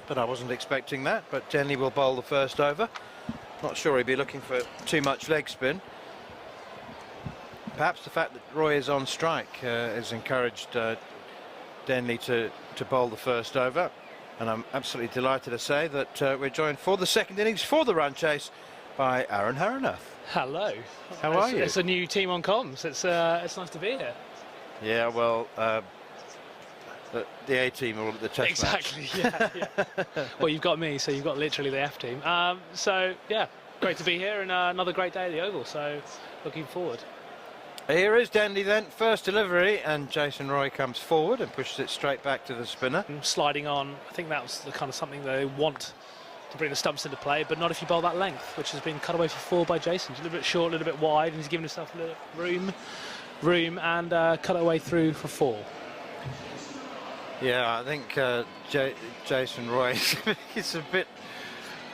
but I wasn't expecting that. But Denley will bowl the first over. Not sure he'd be looking for too much leg spin. Perhaps the fact that Roy is on strike has encouraged Denley to bowl the first over. And I'm absolutely delighted to say that we're joined for the second innings for the run chase by Aaron Haranath. Hello. How are you? It's a new team on comms. It's nice to be here. Yeah, well, the A team are all at the test match. Exactly. Yeah. Well, you've got me, so you've got literally the F team. So yeah, great to be here and another great day at the Oval. So looking forward. Here is Denley then, first delivery, and Jason Roy comes forward and pushes it straight back to the spinner. Sliding on, I think that was the kind of something they want to bring the stumps into play, but not if you bowl that length, which has been cut away for 4 by Jason. He's a little bit short, a little bit wide, and he's given himself a little room and cut it away through for 4. Yeah, I think Jason Roy is a bit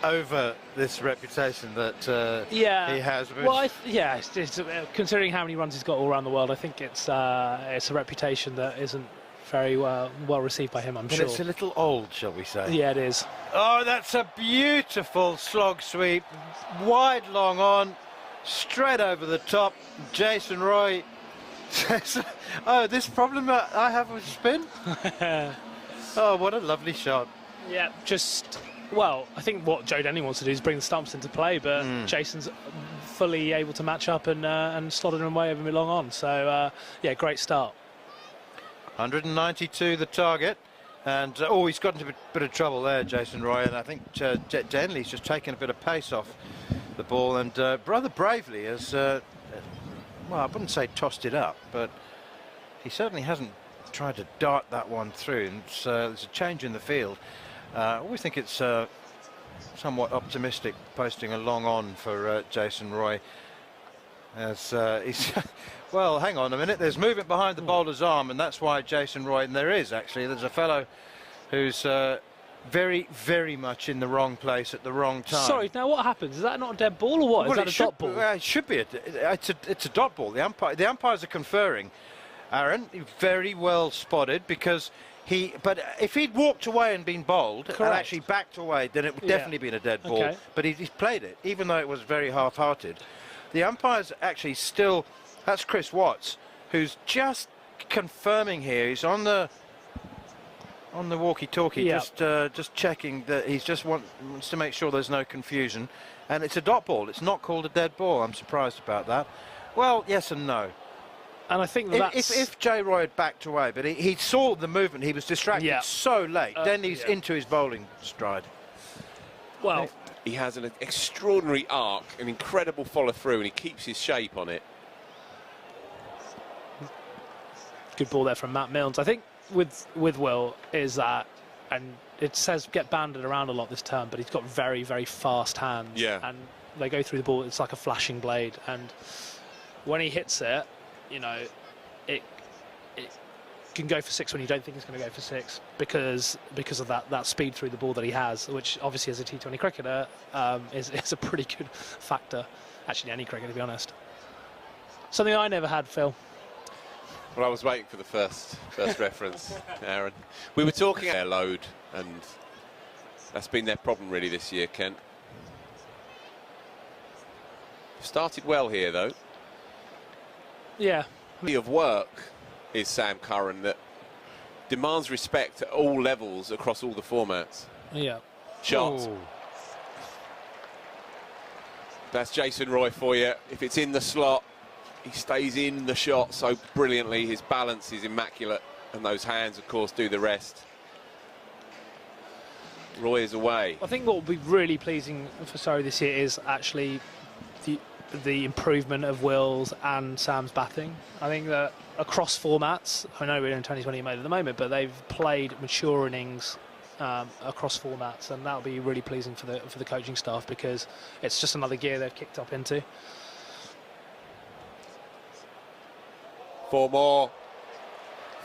over this reputation that he has. Well, it's considering how many runs he's got all around the world, I think it's a reputation that isn't very well received by him, I'm sure. It's a little old, shall we say? Yeah, it is. Oh, that's a beautiful slog sweep. Wide, long on, straight over the top. Jason Roy says, oh, this problem I have with spin? Oh, what a lovely shot. Yeah, well, I think what Joe Denley wants to do is bring the stumps into play, but Jason's fully able to match up and slotted him away over long on. So, yeah, great start. 192 the target. And, he's got into a bit of trouble there, Jason Roy. And I think Denley's just taken a bit of pace off the ball and rather bravely has, well, I wouldn't say tossed it up, but he certainly hasn't tried to dart that one through. And there's a change in the field. I always think it's somewhat optimistic posting a long on for Jason Roy. As he's well, hang on a minute, there's movement behind the bowler's arm, and that's why Jason Roy, and there's a fellow who's very, very much in the wrong place at the wrong time. Sorry, now what happens? Is that not a dead ball or what? Is that a dot ball? It should be. It's a dot ball. The umpires are conferring. Aaron, very well spotted, because but if he'd walked away and been bowled and actually backed away, then it would definitely been a dead ball. Okay. But he's played it, even though it was very half-hearted. The umpire's actually still, that's Chris Watts, who's just confirming here. He's on the walkie-talkie, just checking that he's just wants to make sure there's no confusion. And it's a dot ball. It's not called a dead ball. I'm surprised about that. Well, yes and no. And I think if Jay Roy had backed away, but he saw the movement, he was distracted so late. Then he's into his bowling stride. Well, he has an extraordinary arc, an incredible follow through, and he keeps his shape on it. Good ball there from Matt Milnes. I think with Will is that, and it says get banded around a lot this term, but he's got very, very fast hands. Yeah. And they go through the ball, it's like a flashing blade. And when he hits it, you know, it can go for 6 when you don't think it's going to go for 6 because of that speed through the ball that he has, which obviously as a T20 cricketer is a pretty good factor. Actually, any cricketer, to be honest. Something I never had, Phil. Well, I was waiting for the first reference, Aaron. We were talking air load, and that's been their problem really this year, Kent. Started well here, though. Yeah. Of work is Sam Curran that demands respect at all levels across all the formats. Yeah. Shot. Ooh. That's Jason Roy for you. If it's in the slot, he stays in the shot so brilliantly. His balance is immaculate, and those hands, of course, do the rest. Roy is away. I think what will be really pleasing for Surrey this year is actually the improvement of Will's and Sam's batting. I think that across formats, I know we're in 2020 mode at the moment, but they've played mature innings across formats, and that'll be really pleasing for the coaching staff, because it's just another gear they've kicked up into. 4 more.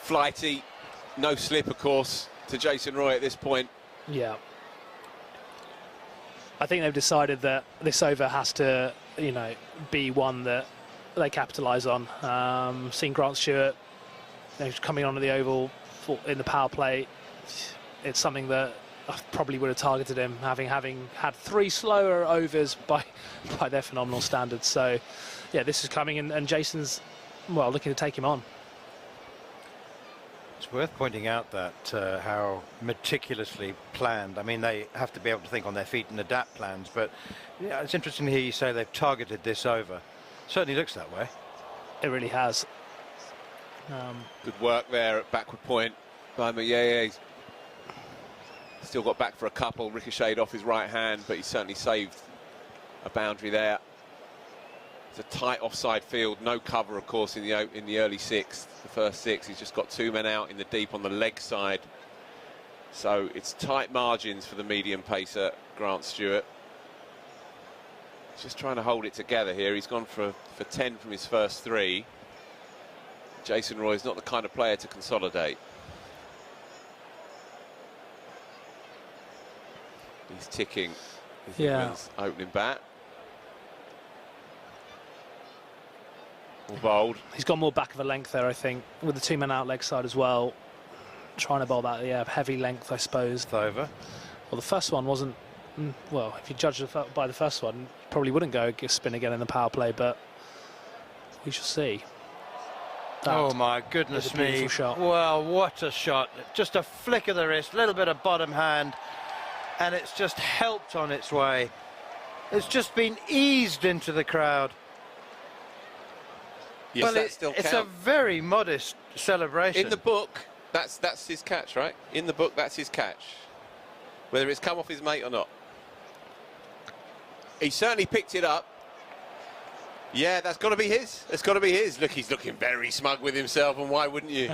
Flighty, no slip, of course, to Jason Roy at this point. Yeah. I think they've decided that this over has to, you know, be one that they capitalise on. Seeing Grant Stewart, you know, coming onto the Oval in the power play, it's something that I probably would have targeted him, having had 3 slower overs by their phenomenal standards. So, yeah, this is coming, and Jason's, well, looking to take him on. It's worth pointing out that how meticulously planned. I mean, they have to be able to think on their feet and adapt plans, but yeah, it's interesting to hear you say they've targeted this over. Certainly looks that way. It really has. Good work there at backward point by Mayeye. Still got back for a couple, ricocheted off his right hand, but he certainly saved a boundary there. It's a tight offside field, no cover, of course, in the early 6th, the first 6. He's just got 2 men out in the deep on the leg side. So it's tight margins for the medium pacer, Grant Stewart. He's just trying to hold it together here. He's gone for 10 from his first 3. Jason Roy is not the kind of player to consolidate. He's ticking his England's opening bat. Bold. He's got more back of a length there, I think, with the 2 men out leg side as well. Trying to bowl that, yeah, heavy length, I suppose. Over. Well, the first one wasn't, well, if you judge by the first one, you probably wouldn't go spin again in the power play, but we shall see. That oh my goodness me. Shot. Well, what a shot. Just a flick of the wrist, a little bit of bottom hand, and it's just helped on its way. It's just been eased into the crowd. Yes, well, that still it's count. a very modest celebration. In the book, that's his catch, right? In the book, that's his catch. Whether it's come off his mate or not. He certainly picked it up. Yeah, that's got to be his. It's got to be his. Look, he's looking very smug with himself, and why wouldn't you?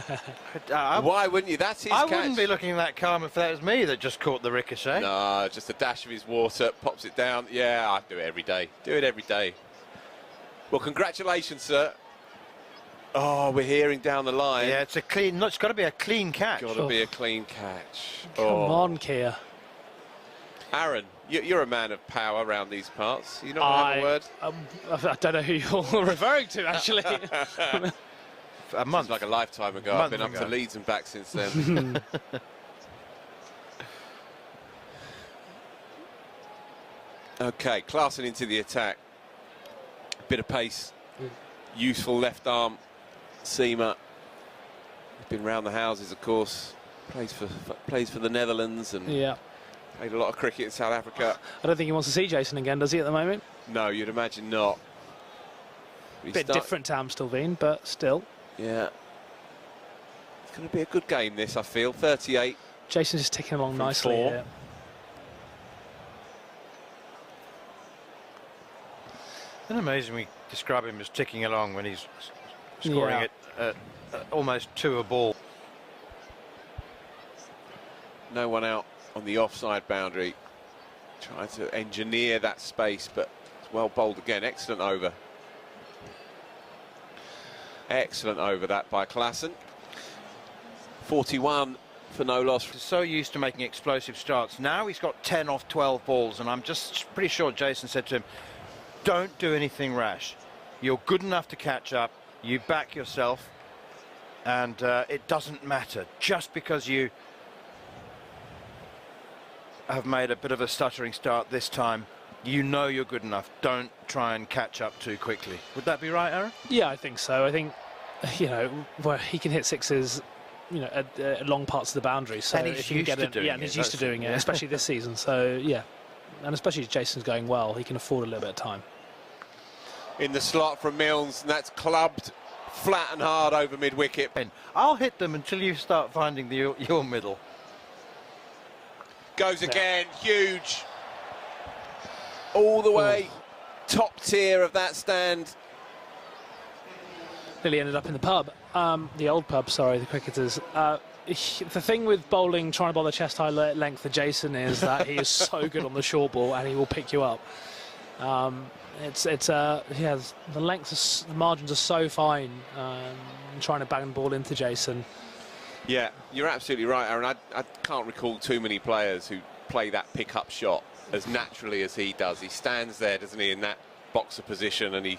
Why wouldn't you? That's his catch. I wouldn't be looking that calm if that was me that just caught the ricochet. No, just a dash of his water, pops it down. Yeah, I do it every day. Do it every day. Well, congratulations, sir. Oh, we're hearing down the line. Yeah, it's a clean. It's got to be a clean catch. Got to be a clean catch. Come on, Kia. Aaron, you're a man of power around these parts. You're not going to have a word? I don't know who you're referring to, actually. A month. It's like a lifetime ago. I've been up to Leeds and back since then. OK, Klaasen into the attack. Bit of pace. Useful left arm seamer. He's been round the houses, of course. Plays for the Netherlands and played a lot of cricket in South Africa. I don't think he wants to see Jason again, does he, at the moment? No, you'd imagine not. Bit different to Amstelveen, but still. Yeah. It's going to be a good game, this, I feel. 38. Jason's just ticking along nicely 4. here. Isn't it amazing we describe him as ticking along when he's scoring it almost to a ball? No one out on the offside boundary. Trying to engineer that space, but it's well bowled again. Excellent over. Excellent over that by Klaasen. 41 for no loss. He's so used to making explosive starts. Now he's got 10 off 12 balls, and I'm just pretty sure Jason said to him, don't do anything rash. You're good enough to catch up. You back yourself, and it doesn't matter. Just because you have made a bit of a stuttering start this time, you know you're good enough. Don't try and catch up too quickly. Would that be right, Aaron? Yeah, I think so. I think, you know, where he can hit sixes, you know, at long parts of the boundary. So and he's used to doing it. Yeah, and he's used to doing it, especially this season. So, yeah. And especially if Jason's going well, he can afford a little bit of time. In the slot from Milnes, and that's clubbed flat and hard over mid-wicket. I'll hit them until you start finding your middle. Goes again, huge. All the way, top tier of that stand. Nearly ended up in the pub. The old pub, sorry, the cricketers. The thing with bowling, trying to bowl the chest high length for Jason is that he is so good on the short ball and he will pick you up. The lengths, the margins are so fine. Trying to bang the ball into Jason. Yeah, you're absolutely right, Aaron. I can't recall too many players who play that pick-up shot as naturally as he does. He stands there, doesn't he, in that boxer position, and he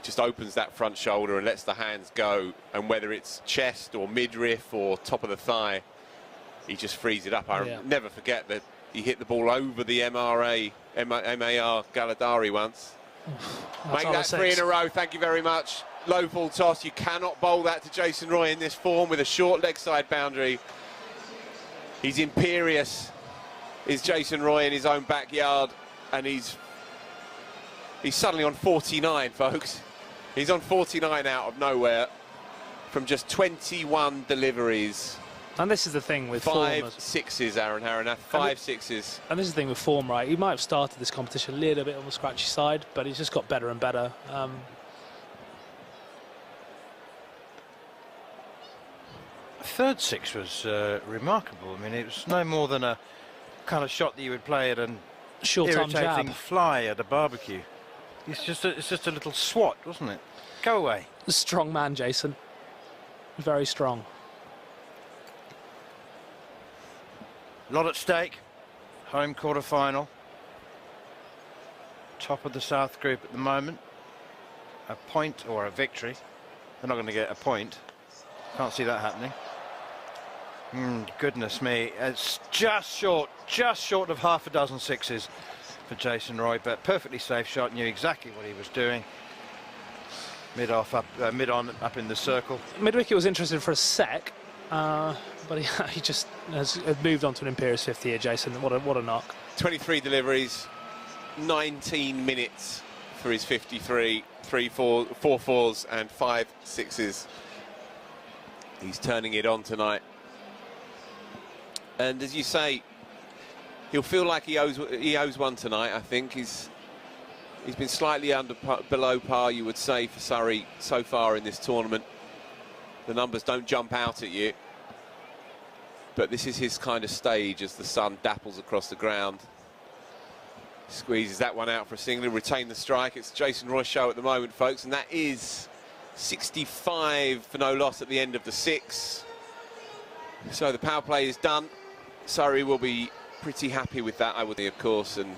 just opens that front shoulder and lets the hands go. And whether it's chest or midriff or top of the thigh, he just frees it up. I Yeah. never forget that he hit the ball over the MAR Galadari once. Make that 3 in a row, thank you very much. Low full toss, you cannot bowl that to Jason Roy in this form with a short leg side boundary. He's imperious, is Jason Roy in his own backyard, and he's suddenly on 49, folks. He's on 49 out of nowhere from just 21 deliveries. And this is the thing with 5 form. sixes, Aaron Haranath, 5 sixes. And this is the thing with form, right? He might have started this competition a little bit on the scratchy side, but he's just got better and better. Third six was remarkable. I mean, it was no more than a kind of shot that you would play at an Short arm irritating jab. fly at a barbecue. It's just a little swat, wasn't it? Go away. Strong man, Jason. Very strong. A lot at stake. Home quarter final. Top of the South Group at the moment. A point or a victory. They're not going to get a point. Can't see that happening. Goodness me, it's just short of half a dozen sixes for Jason Roy, but perfectly safe shot, knew exactly what he was doing. Mid on up in the circle. Mid-wicket was interested for a sec, but he just has moved on to an imperious 50 here, Jason. What a knock. 23 deliveries, 19 minutes for his 53, 4 fours and 5 sixes. He's turning it on tonight. And as you say, he'll feel like he owes one tonight. I think he's been slightly below par, you would say, for Surrey so far in this tournament. The numbers don't jump out at you, but this is his kind of stage as the sun dapples across the ground. Squeezes that one out for a single, retain the strike. It's Jason Roy's show at the moment, folks, and that is 65 for no loss at the end of the 6. So the power play is done. Surrey will be pretty happy with that, I would think, of course, and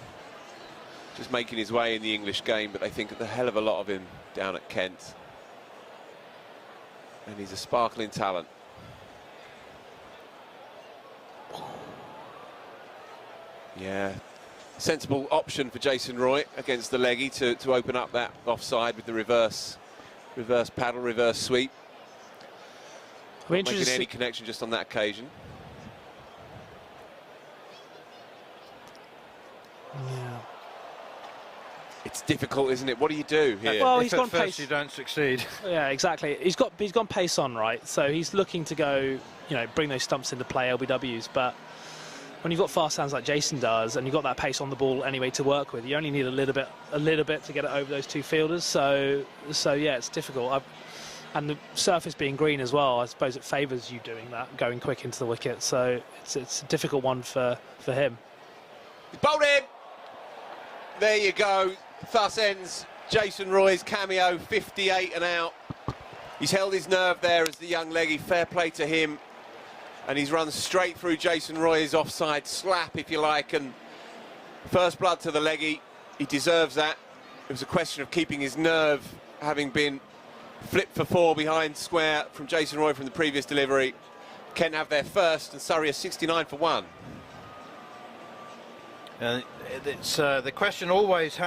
just making his way in the English game, but they think a hell of a lot of him down at Kent. And he's a sparkling talent. Yeah, sensible option for Jason Roy against the leggy to open up that offside with the reverse paddle, reverse sweep. Not making any connection just on that occasion. Yeah. It's difficult, isn't it? What do you do here? Well, If he's at gone first pace. you don't succeed. Yeah, exactly. He's gone pace on, right? So he's looking to go, you know, bring those stumps into play, LBWs. But when you've got fast hands like Jason does, and you've got that pace on the ball anyway to work with, you only need a little bit to get it over those two fielders. So yeah, it's difficult. And the surface being green as well, I suppose it favours you doing that, going quick into the wicket. So it's a difficult one for him. He's bowled in. There you go. Thus ends Jason Roy's cameo, 58 and out. He's held his nerve there as the young leggy. Fair play to him. And he's run straight through Jason Roy's offside slap, if you like. And first blood to the leggy. He deserves that. It was a question of keeping his nerve, having been flipped for 4 behind square from Jason Roy from the previous delivery. Kent have their first, and Surrey are 69 for 1. It's the question always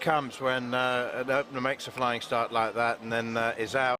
comes when an opener makes a flying start like that and then is out.